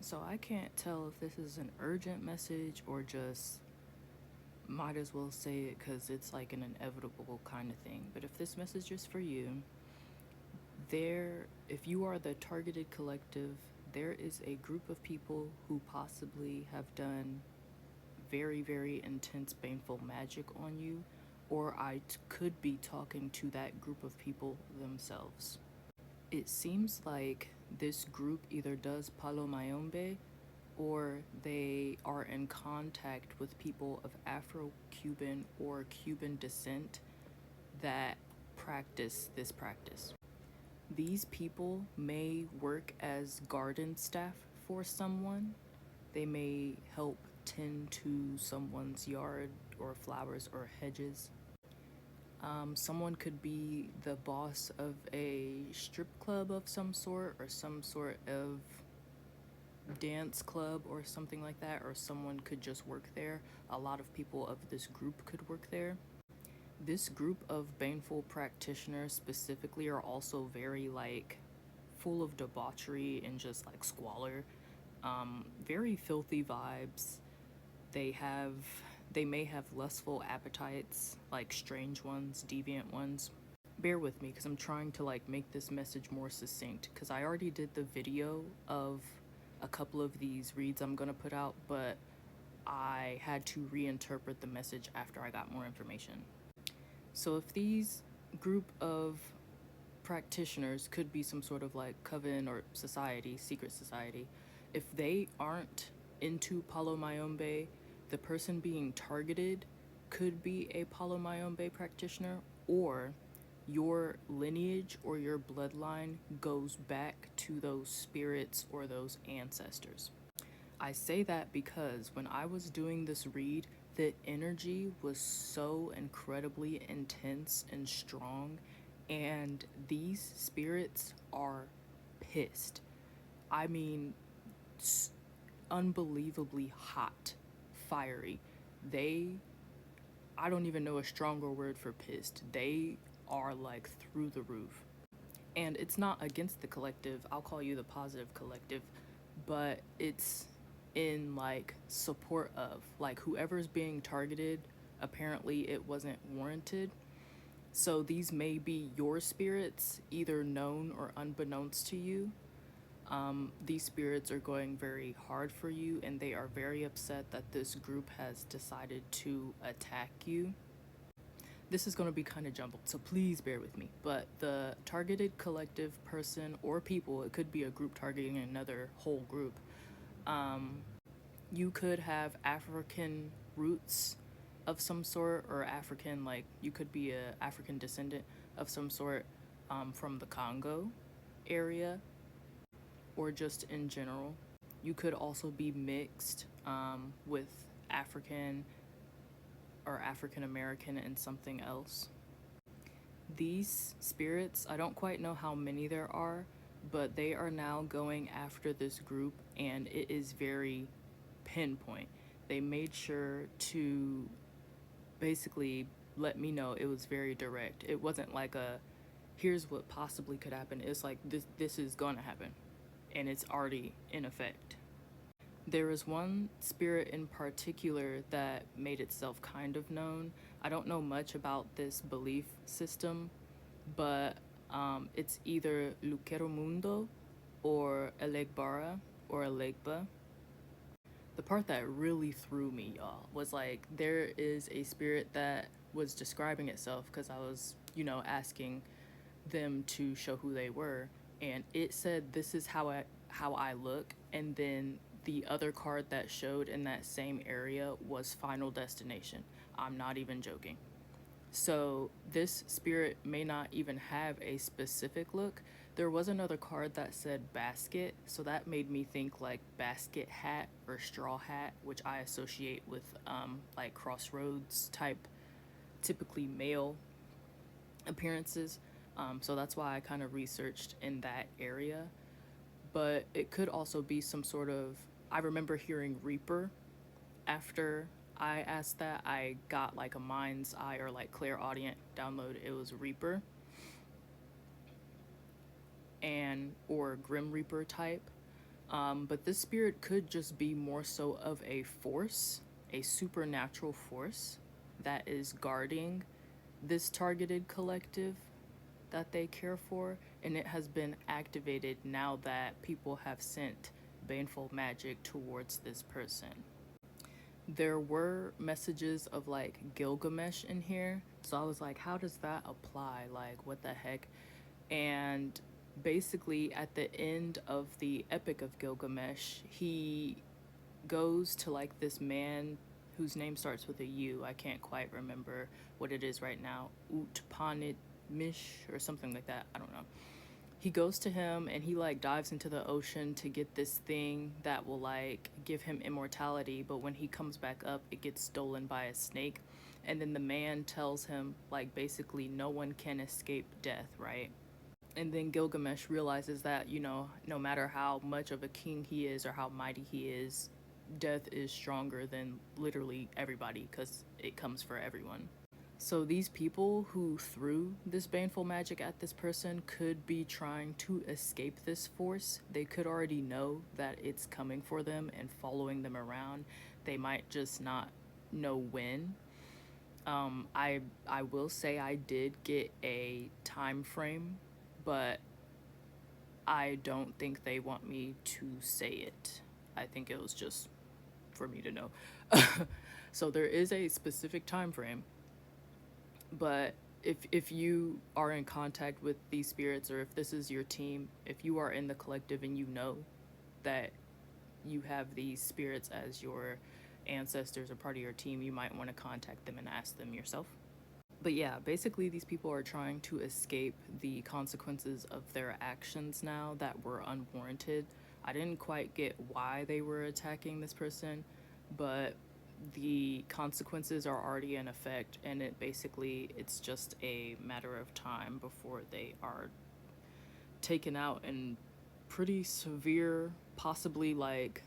So I can't tell if this is an urgent message or just might as well say it because it's like an inevitable kind of thing. But if this message is for you, if you are the targeted collective, there is a group of people who possibly have done very, very intense, baneful magic on you, or could be talking to that group of people themselves. It seems like this group either does Palo Mayombe or they are in contact with people of Afro-Cuban or Cuban descent that practice this practice. These people may work as garden staff for someone. They may help tend to someone's yard or flowers or hedges. Someone could be the boss of a strip club of some sort or some sort of dance club or something like that, or someone could just work there. A lot of people of this group could work there. This group of baneful practitioners specifically are also very like full of debauchery and just like squalor, very filthy vibes. They may have lustful appetites, like strange ones, deviant ones. Bear with me because I'm trying to like make this message more succinct because I already did the video of a couple of these reads I'm gonna put out, but I had to reinterpret the message after I got more information. So if these group of practitioners could be some sort of like coven or society, secret society, if they aren't into Palo Mayombe, the person being targeted could be a Palo Mayombe practitioner, or your lineage or your bloodline goes back to those spirits or those ancestors. I say that because when I was doing this read, the energy was so incredibly intense and strong, and these spirits are pissed. I mean, unbelievably hot, fiery. I don't even know a stronger word for pissed. They are like through the roof. And it's not against the collective, I'll call you the positive collective, but it's in like support of like whoever's being targeted, apparently it wasn't warranted. So these may be your spirits, either known or unbeknownst to you. These spirits are going very hard for you, and they are very upset that this group has decided to attack you. This is going to be kind of jumbled, so please bear with me. But the targeted collective person or people, it could be a group targeting another whole group. You could have African roots of some sort, or African, like you could be a African descendant of some sort, from the Congo area, or just in general. You could also be mixed with African or African American and something else. These spirits, I don't quite know how many there are, but they are now going after this group, and it is very pinpoint. They made sure to basically let me know. It was very direct. It wasn't like a here's what possibly could happen. It's like this is gonna happen, and it's already in effect. There is one spirit in particular that made itself kind of known. I don't know much about this belief system, but it's either Luquero Mundo or Elegbara or Elegba. The part that really threw me, y'all, was like there is a spirit that was describing itself because I was, asking them to show who they were, and it said this is how I look, and then the other card that showed in that same area was Final Destination. I'm not even joking. So this spirit may not even have a specific look. There was another card that said basket, so that made me think like basket hat or straw hat, which I associate with like crossroads type, typically male appearances. So that's why I kind of researched in that area. But it could also be some sort of, I remember hearing Reaper. After I asked that, I got like a mind's eye or like clairaudient download. It was Reaper or Grim Reaper type. But this spirit could just be more so of a force, a supernatural force that is guarding this targeted collective that they care for, and it has been activated now that people have sent baneful magic towards this person. There were messages of like Gilgamesh in here, so I was like, how does that apply? Like, what the heck? And basically, at the end of the Epic of Gilgamesh, he goes to like this man whose name starts with a U. I can't quite remember what it is right now. Utpanit-mish or something like that. I don't know. He goes to him and he like dives into the ocean to get this thing that will like give him immortality, but when he comes back up, it gets stolen by a snake. And then the man tells him like basically no one can escape death, right? And then Gilgamesh realizes that, you know, no matter how much of a king he is or how mighty he is, death is stronger than literally everybody because it comes for everyone. So these people who threw this baneful magic at this person could be trying to escape this force. They could already know that it's coming for them and following them around. They might just not know when. I will say I did get a time frame, but I don't think they want me to say it. I think it was just for me to know. So there is a specific time frame, but if you are in contact with these spirits, or if this is your team, if you are in the collective and you know that you have these spirits as your ancestors or part of your team, you might want to contact them and ask them yourself. But yeah, basically these people are trying to escape the consequences of their actions now that were unwarranted. I didn't quite get why they were attacking this person, but the consequences are already in effect, and it's just a matter of time before they are taken out in pretty severe, possibly like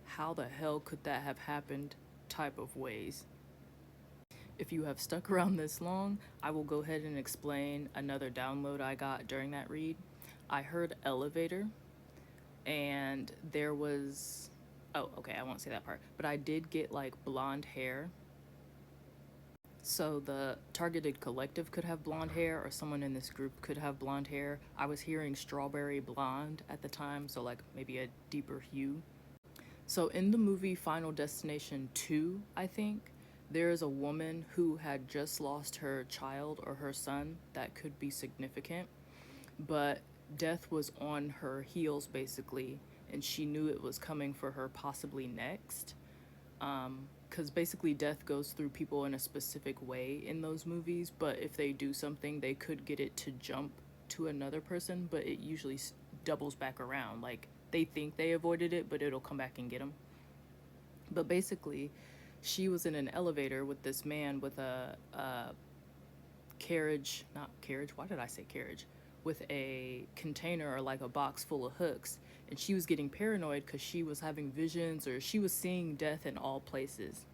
how the hell could that have happened type of ways. If you have stuck around this long, I will go ahead and explain another download I got during that read. I heard elevator, and there was. Oh, okay, I won't say that part. But I did get like blonde hair. So the targeted collective could have blonde hair, or someone in this group could have blonde hair. I was hearing strawberry blonde at the time, so like maybe a deeper hue. So in the movie Final Destination 2, I think, there is a woman who had just lost her child or her son that could be significant, but death was on her heels basically, and she knew it was coming for her possibly next. Because basically death goes through people in a specific way in those movies, but if they do something, they could get it to jump to another person, but it usually doubles back around. Like, they think they avoided it, but it'll come back and get them. But basically, she was in an elevator with this man with a carriage, not carriage, why did I say carriage? With a container or like a box full of hooks. And she was getting paranoid because she was having visions, or she was seeing death in all places.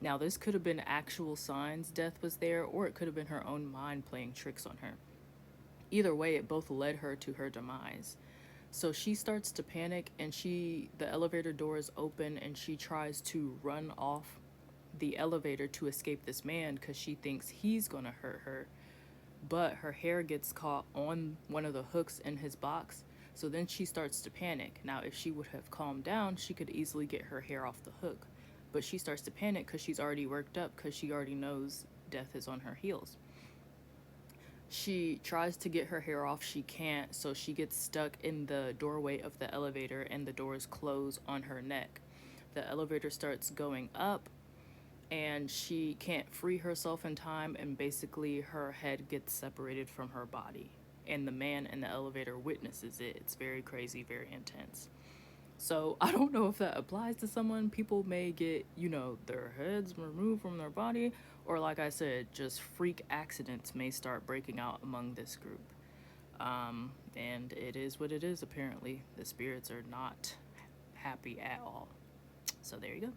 Now, this could have been actual signs death was there, or it could have been her own mind playing tricks on her. Either way, it both led her to her demise. So she starts to panic, and the elevator doors open, and she tries to run off the elevator to escape this man because she thinks he's gonna hurt her. But her hair gets caught on one of the hooks in his box. So then she starts to panic. Now, if she would have calmed down, she could easily get her hair off the hook. But she starts to panic because she's already worked up, because she already knows death is on her heels. She tries to get her hair off, she can't, so she gets stuck in the doorway of the elevator, and the doors close on her neck. The elevator starts going up, and she can't free herself in time, and basically her head gets separated from her body. And the man in the elevator witnesses it. It's very crazy, very intense. So I don't know if that applies to someone. People may get, their heads removed from their body, or like I said, just freak accidents may start breaking out among this group. And it is what it is, apparently. The spirits are not happy at all. So there you go.